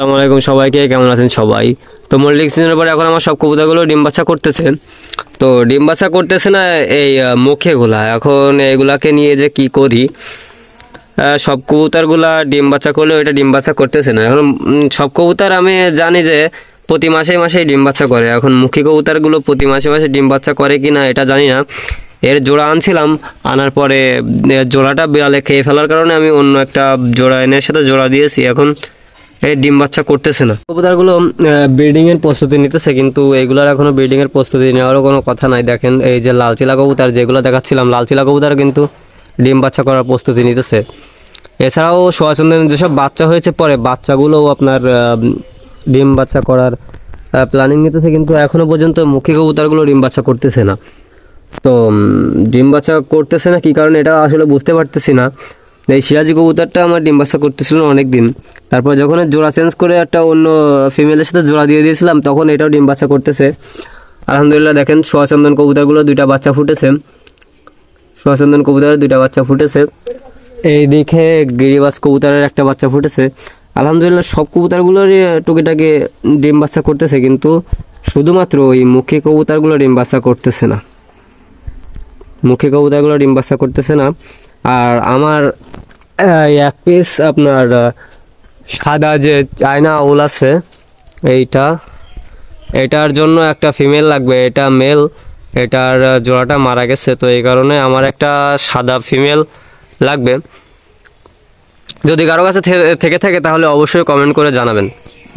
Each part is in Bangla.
আসসালামু আলাইকুম সবাইকে, কেমন আছেন সবাই? তো মল্লিক সিজনের পরে এখন আমার সব কবুতরগুলো ডিম বাচ্চা করতেছে। তো ডিম বাচ্চা করতেছে না এই মুখেগুলা, এখন এগুলাকে নিয়ে যে কি করি। সব কবুতরগুলা ডিম বাচ্চা করলেও এটা ডিম বাচ্চা করতেছে না। এখন সব কবুতর আমি জানি যে প্রতি মাসে মাসেই ডিম বাচ্চা করে, এখন মুখী কবুতরগুলো প্রতি মাসে মাসে ডিম বাচ্চা করে কি না এটা জানি না। এর জোড়া আনছিলাম, আনার পরে জোড়াটা বিড়ালে খেয়ে ফেলার কারণে আমি অন্য একটা জোড়া এনে সাথে জোড়া দিয়েছি, এখন এই ডিম বাচ্চা করতেছে না। কবুতরগুলো ব্রিডিংয়ের প্রস্তুতি নিতেছে, কিন্তু এগুলোর এখনও ব্রিডিংয়ের প্রস্তুতি নেওয়ারও কোনো কথা নাই। দেখেন এই যে লালচিলা কবুতর যেগুলো দেখাচ্ছিলাম, লালচিলা কবুতর কিন্তু ডিম বাচ্চা করার প্রস্তুতি নিতেছে। এছাড়াও সোয়াচন্দনের যেসব বাচ্চা হয়েছে পরে বাচ্চাগুলোও আপনার ডিম বাচ্চা করার প্ল্যানিং নিতেছে, কিন্তু এখনও পর্যন্ত মুখী কবুতরগুলো ডিম বাচ্চা করতেছে না। তো ডিম বাচ্চা করতেছে না কী কারণে এটা আসলে বুঝতে পারতেছি না। এই সিরাজি কবুতরটা আমার ডিম বাচ্চা করতেছিল অনেক দিন, তারপর যখন জোড়া চেঞ্জ করে একটা অন্য ফিমেলের সাথে জোড়া দিয়ে দিয়েছিলাম তখন এটাও ডিম বাচ্চা করতেছে। আলহামদুলিল্লাহ দেখেন সোয়াচন্দন কবুতরগুলো দুইটা বাচ্চা ফুটেছে, সোয়াচন্দন কবুতরের দুইটা বাচ্চা ফুটেছে। এই দিকে গিরিবাজ কবুতরের একটা বাচ্চা ফুটেছে। আলহামদুলিল্লাহ সব কবুতরগুলোরই টুকিটাকি ডিম বাচ্চা করতেছে, কিন্তু শুধুমাত্র ওই মুখী কবুতরগুলো ডিম বাচ্চা করতেছে না, মুখী কবুতরগুলো ডিম বাচ্চা করতেছে না। আর আমার এক পিস আপনার সাদা যে চায়না আউল আছে এটার জন্য একটা ফিমেল লাগবে, এটা মেল, এটার জোড়াটা মারা গেছে। তো এই কারণে আমার একটা সাদা ফিমেল লাগবে। যদি কারো কাছে থেকে থাকে তাহলে অবশ্যই কমেন্ট করে জানাবেন,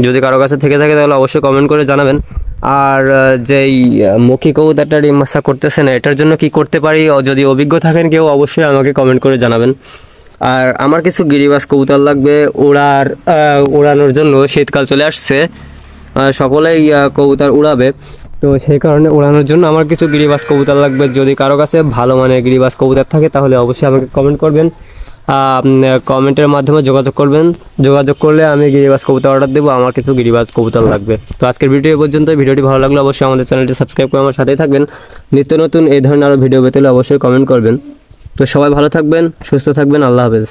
যদি কারো কাছে থেকে থাকে তাহলে অবশ্যই কমেন্ট করে জানাবেন। আর যেই মুখী কবুতরটা ডিম বাচ্চা করতেছে না এটার জন্য কি করতে পারি, যদি অভিজ্ঞ থাকেন কেউ অবশ্যই আমাকে কমেন্ট করে জানাবেন। আর আমার কিছু গিরিবাজ কবুতর লাগবে উড়ানোর জন্য, শীতকাল চলে আসছে, সকলেই কবুতর উড়াবে, তো সেই কারণে উড়ানোর জন্য আমার কিছু গিরিবাজ কবুতর লাগবে। যদি কারো কাছে ভালো মানের গিরিবাজ কবুতর থাকে তাহলে অবশ্যই আমাকে কমেন্ট করবেন, কমেন্টের মাধ্যমে যোগাযোগ করবেন। যোগাযোগ করলে আমি গিরিবাজ কবুতর অর্ডার দেবো, আমার কিছু গিরিবাজ কবুতর লাগবে। তো আজকের ভিডিও পর্যন্ত। ভিডিওটি ভালো লাগলে অবশ্যই আমাদের চ্যানেলটি সাবস্ক্রাইব করে আমার সাথেই থাকবেন। নিত্য নতুন এই ধরনের আরও ভিডিও পেতে হলে অবশ্যই কমেন্ট করবেন। তো সবাই ভালো থাকবেন, সুস্থ থাকবেন, আল্লাহ হাফেজ।